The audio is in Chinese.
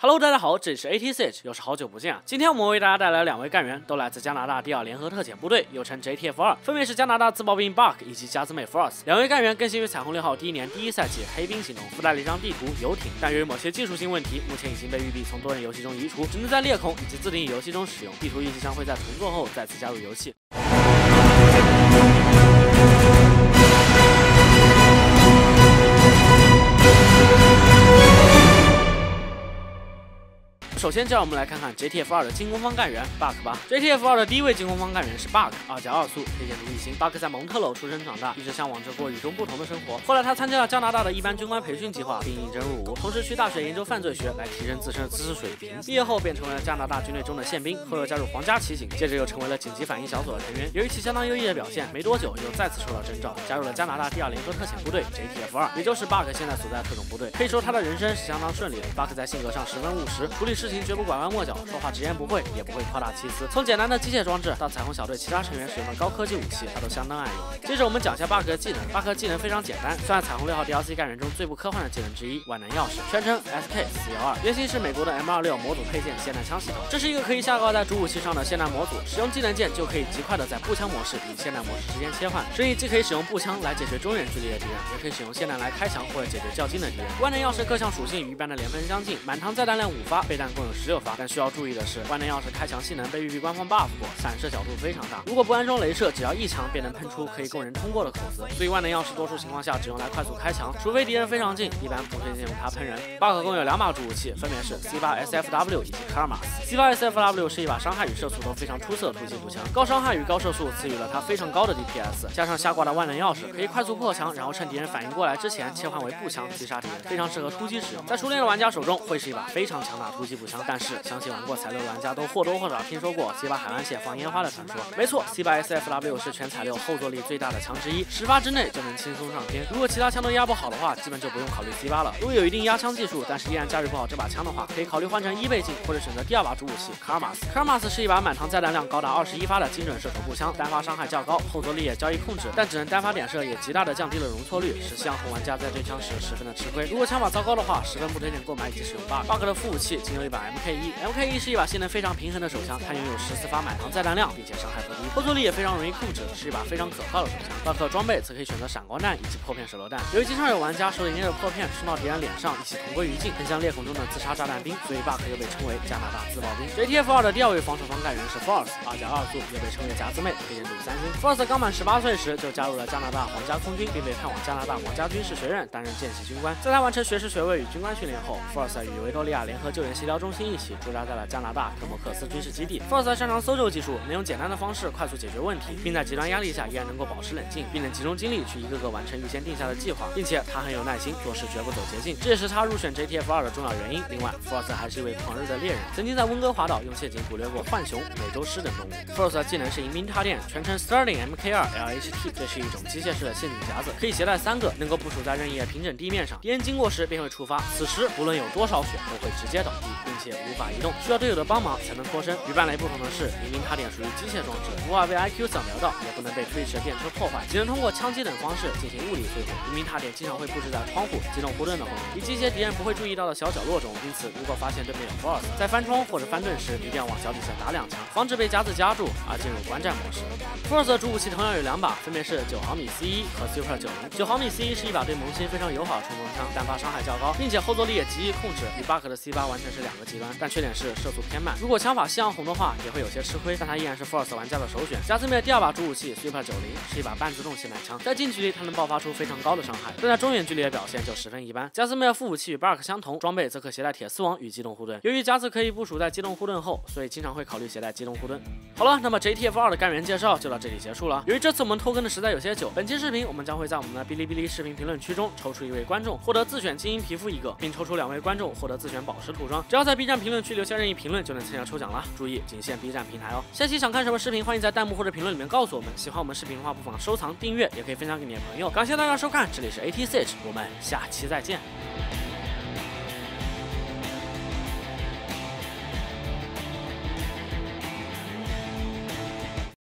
Hello， 大家好，这里是 ATC， 又是好久不见啊！今天我们为大家带来两位干员，都来自加拿大第2联合特遣部队，又称 JTF2， 分别是加拿大自爆兵 Buck 以及加兹妹 Force。两位干员更新于彩虹6号第1年第1赛季黑冰行动，附带了一张地图游艇，但由于某些技术性问题，目前已经被育碧从多人游戏中移除，只能在裂孔以及自定义游戏中使用。地图预计将会在重做后再次加入游戏。 首先，就让我们来看看 JTF2 的进攻方干员 Buck 吧。JTF2 的第一位进攻方干员是 Buck， 2+2速，推荐独立型。Buck 在蒙特娄出生长大，一直向往着过与众不同的生活。后来，他参加了加拿大的一般军官培训计划，并应征入伍，同时去大学研究犯罪学来提升自身的知识水平。毕业后便成为了加拿大军队中的宪兵，后又加入皇家骑行，接着又成为了紧急反应小组的成员。由于其相当优异的表现，没多久又再次受到征召，加入了加拿大第2联合特遣部队 JTF2， 也就是 Buck 现在所在特种部队。可以说他的人生是相当顺利的。Buck 在性格上十分务实，处理事情绝不拐弯抹角。 说话直言不讳，也不会夸大其词。从简单的机械装置到彩虹小队其他成员使用的高科技武器，他都相当爱用。接着我们讲一下 Buck 的技能。Buck 技能非常简单，算彩虹6号 DLC 干员中最不科幻的技能之一——万能钥匙，全称 SK412，原型是美国的 M26模组配件霰弹枪系统。这是一个可以下挂在主武器上的霰弹模组，使用技能键就可以极快的在步枪模式与霰弹模式之间切换，所以既可以使用步枪来解决中远距离的敌人，也可以使用霰弹来开墙或者解决较近的敌人。万能钥匙各项属性与一般的连分相近，满膛载弹量5发，备弹共有16发，但需要注意的是。 万能钥匙开墙性能被育碧官方 buff 过，散射角度非常大。如果不安装镭射，只要1枪便能喷出可以供人通过的口子。所以万能钥匙多数情况下只用来快速开墙，除非敌人非常近，一般不推荐用它喷人。Buck 共有2把主武器，分别是 C8 SFW 以及 Karmas。C8 SFW 是一把伤害与射速都非常出色的突击步枪，高伤害与高射速赐予了它非常高的 DPS， 加上下挂的万能钥匙，可以快速破墙，然后趁敌人反应过来之前切换为步枪击杀敌人，非常适合突击使用。在熟练的玩家手中会是一把非常强大突击步枪，但是相信玩过彩6的玩家都或多或少听说过 C8 海湾线放烟花的传说。没错 ，C8 SFW 是全彩6后坐力最大的枪之一，10发之内就能轻松上天。如果其他枪都压不好的话，基本就不用考虑 C8 了。如果有一定压枪技术，但是依然驾驭不好这把枪的话，可以考虑换成1倍镜，或者选择第2把主武器 Karmas。Karmas 是一把满膛载弹量高达21发的精准射手步枪，单发伤害较高，后坐力也较易控制，但只能单发点射，也极大的降低了容错率，使夕阳红玩家在对枪时十分的吃亏。如果枪法糟糕的话，十分不推荐购买以及使用 Buck 的副武器仅有一把 MK1。MK1 是一把性能非常平衡的手枪，它拥有14发满膛载弹量，并且伤害不低，后坐力也非常容易控制，是一把非常可靠的手枪。Buck 装备则可以选择闪光弹以及破片手榴弹。由于经常有玩家手里捏着破片冲到敌人脸上，一起同归于尽，很像裂孔中的自杀炸弹兵，所以 Buck 又被称为加拿大自爆兵。JTF2 的第2位防守方干员是 Force， 2+2速，又被称为夹子妹，推荐度3星。Force 刚满18岁时就加入了加拿大皇家空军，并被派往加拿大皇家军事学院担任见习军官。在他完成学士学位与军官训练后 ，Force 与维多利亚联合救援协调中心一起驻扎在了加拿大科莫克斯军事基地。Force 擅长搜救技术，能用简单的方式快速解决问题，并在极端压力下依然能够保持冷静，并能集中精力去一个个完成预先定下的计划，并且他很有耐心，做事绝不走捷径，这也是他入选 JTF2 的重要原因。另外 ，Force 还是一位狂热的猎人，曾经在温哥华岛用陷阱捕猎过浣熊、美洲狮等动物。Force 的技能是迎宾插电，全称 Sterling MK2 LHT， 这是一种机械式的陷阱夹子，可以携带3个，能够部署在任意的平整地面上，敌人经过时便会触发，此时无论有多少血都会直接倒地，并且无法移动，需要队友的帮忙才能脱身。与伴雷不同的是，迎宾插电属于机械装置，无法被 IQ 扫描到，也不能被 Twitch 的电车破坏，只能通过枪击等方式进行物理摧毁。迎宾塔点经常会布置在窗户、机动护盾的后面，以及一些敌人不会注意到的小角落中。因此，如果发现对面有 Force， 在翻窗或者翻盾时，一定要往脚底下打2枪，防止被夹子夹住而进入观战模式。Force 的主武器同样有2把，分别是9毫米 C1 和 Super 90。9毫米 C1 是一把对萌新非常友好的冲锋枪，单发伤害较高，并且后坐力也极易控制，与 Buck 的 C8 完全是2个极端。但缺点是射速偏慢，如果枪法夕阳红的话，也会有些吃亏，但它依然是 Force 玩家的首选。夹子妹的第2把主武器 Super 90是一把半自动霰弹枪，在近距离它能爆发出非常高的伤害，但在中远距离的表现就十分一般。夹子妹的副武器与 Buck 相同，装备则可携带铁丝网与机动护盾。由于夹子可以部署在机动护盾后，所以经常会考虑携带机动护盾。好了，那么 JTF2 的干员介绍就到这里结束了。由于这次我们拖更的实在有些久，本期视频我们将会在我们的哔哩哔哩视频评论区中抽出1位观众，获得自选精英皮肤1个，并抽出2位观众获得自选宝石涂装。只要在 B 站评论区留下任意评论就能参加抽奖了，注意仅限 B 站平台哦。下期想看什么视频，欢迎在弹幕或者评论里面告诉我们。喜欢我们视频的话，不妨收藏、订阅，也可以分享给你的朋友。感谢大家收看，这里是 ATC， 我们下期再见。